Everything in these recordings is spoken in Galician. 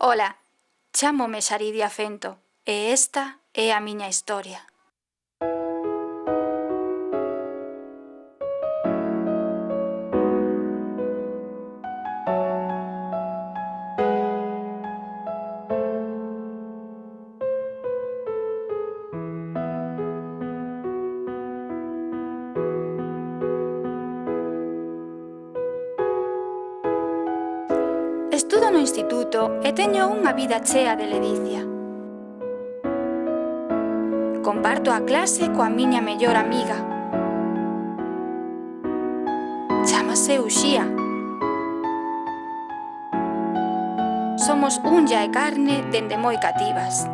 Ola, chámome Xaridia Fento e esta é a miña historia. Estudo no instituto e teño unha vida chea de ledicia. Comparto a clase coa miña mellor amiga. Chámase Uxía. Somos unha e carne dende moi cativas.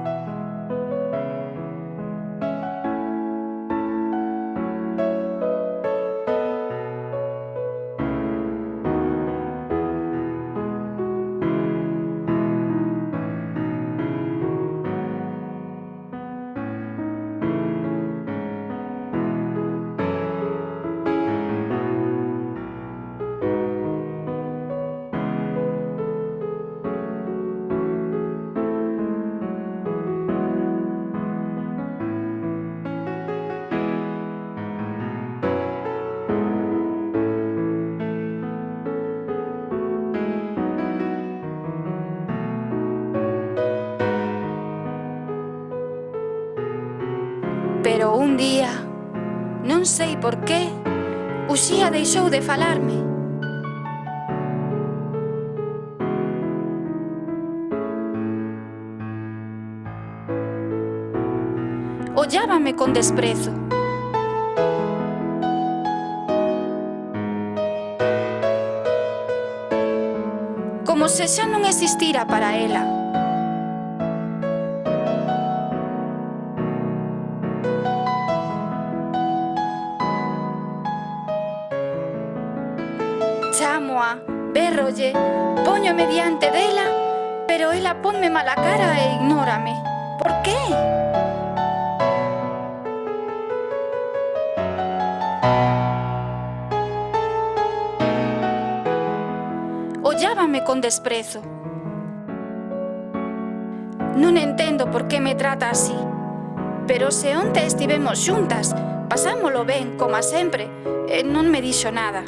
Pero un día, non sei por qué, Uxía deixou de falarme. Ollábame con desprezo. Como se xa non existira para ela. Chámoa, bérrolle, póñome diante dela, pero ela ponme mala cara e ignórame. Por qué? Ollábame con desprezo. Non entendo por que me trata así, pero se onte estivemos xuntas, pasámolo ben, coma sempre, e non me dixo nada.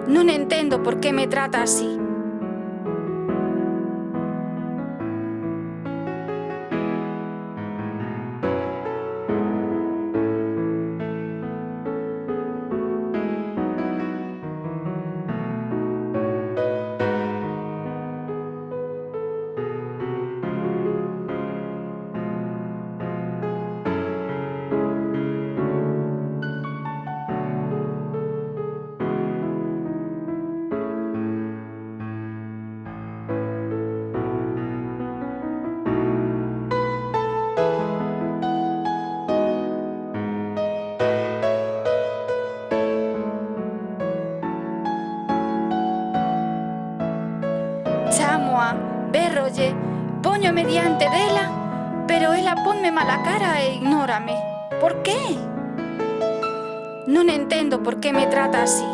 Non entendo por que me trata así. Chámoa, bérrolle, póñome diante dela, pero ela ponme mala cara e ignórame. Por qué? Non entendo por que me trata así.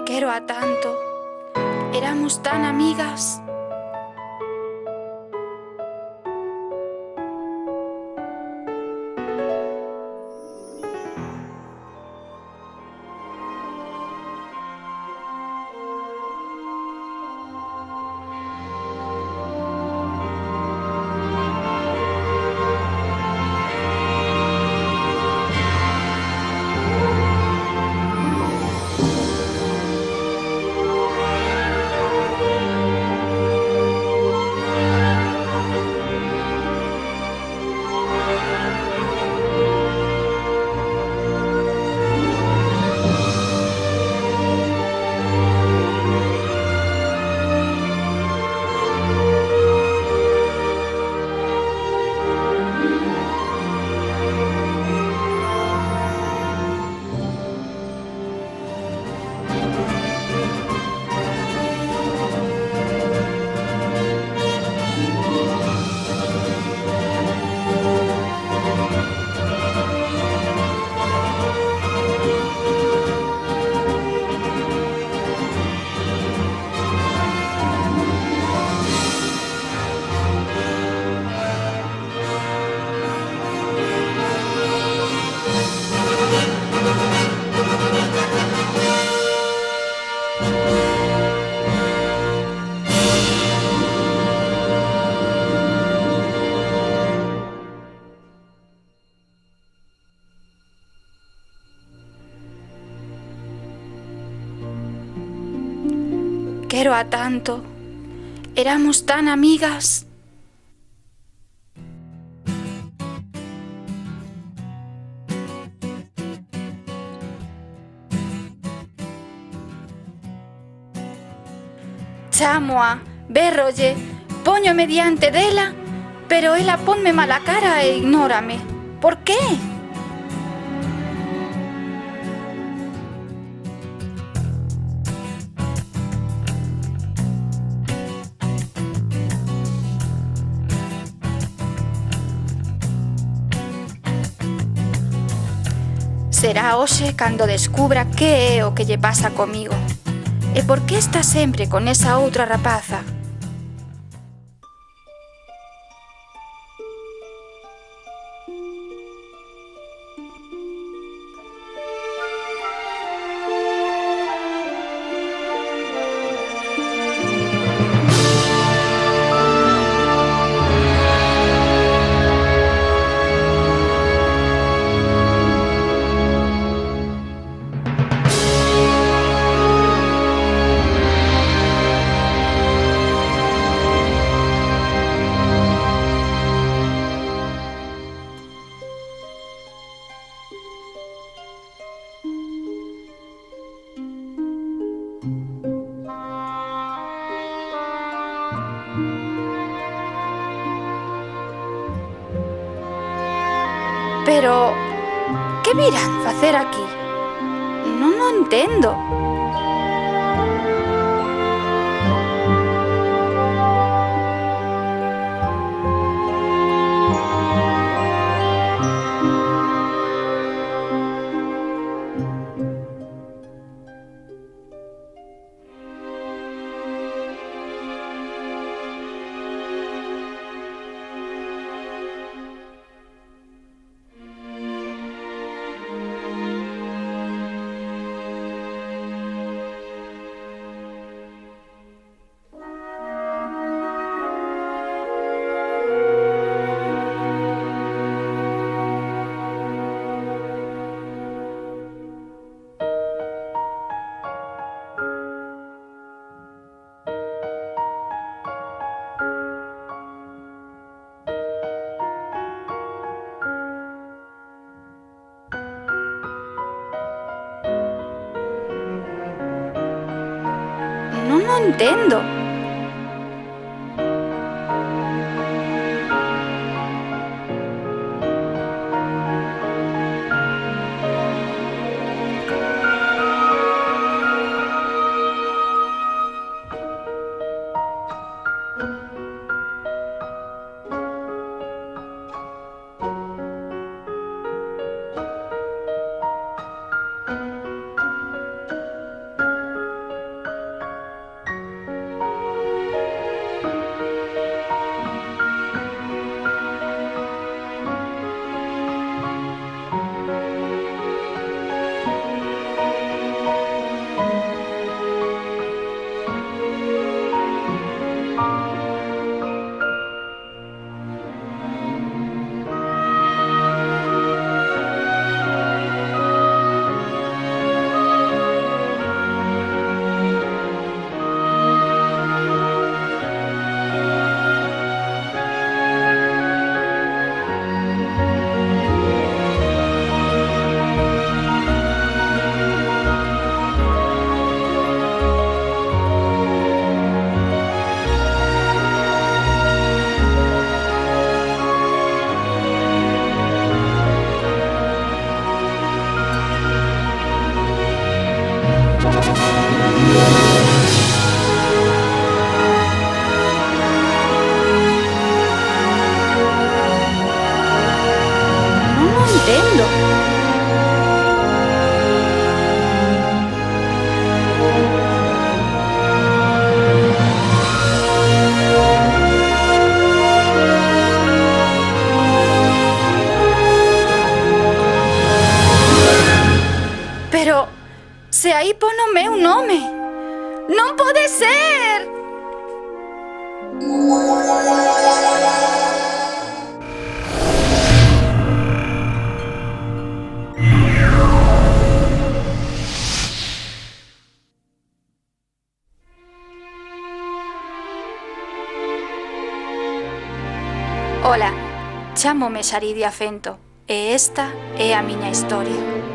Quero a tanto. Éramos tan amigas. Quero a tanto. Éramos tan amigas. Chámoa, berrolle, póñome diante dela, pero ela ponme mala cara e ignórame. Por qué? Será hoxe cando descubra que é o que lle pasa comigo. E por que está sempre con esa outra rapaza? Pero, que virán facer aquí? Non o entendo. Non o entendo. Non o entendo. Pero se aí pon o meu nome. Non pode ser! Ola, chámome Xaridia Fento e esta é a miña historia.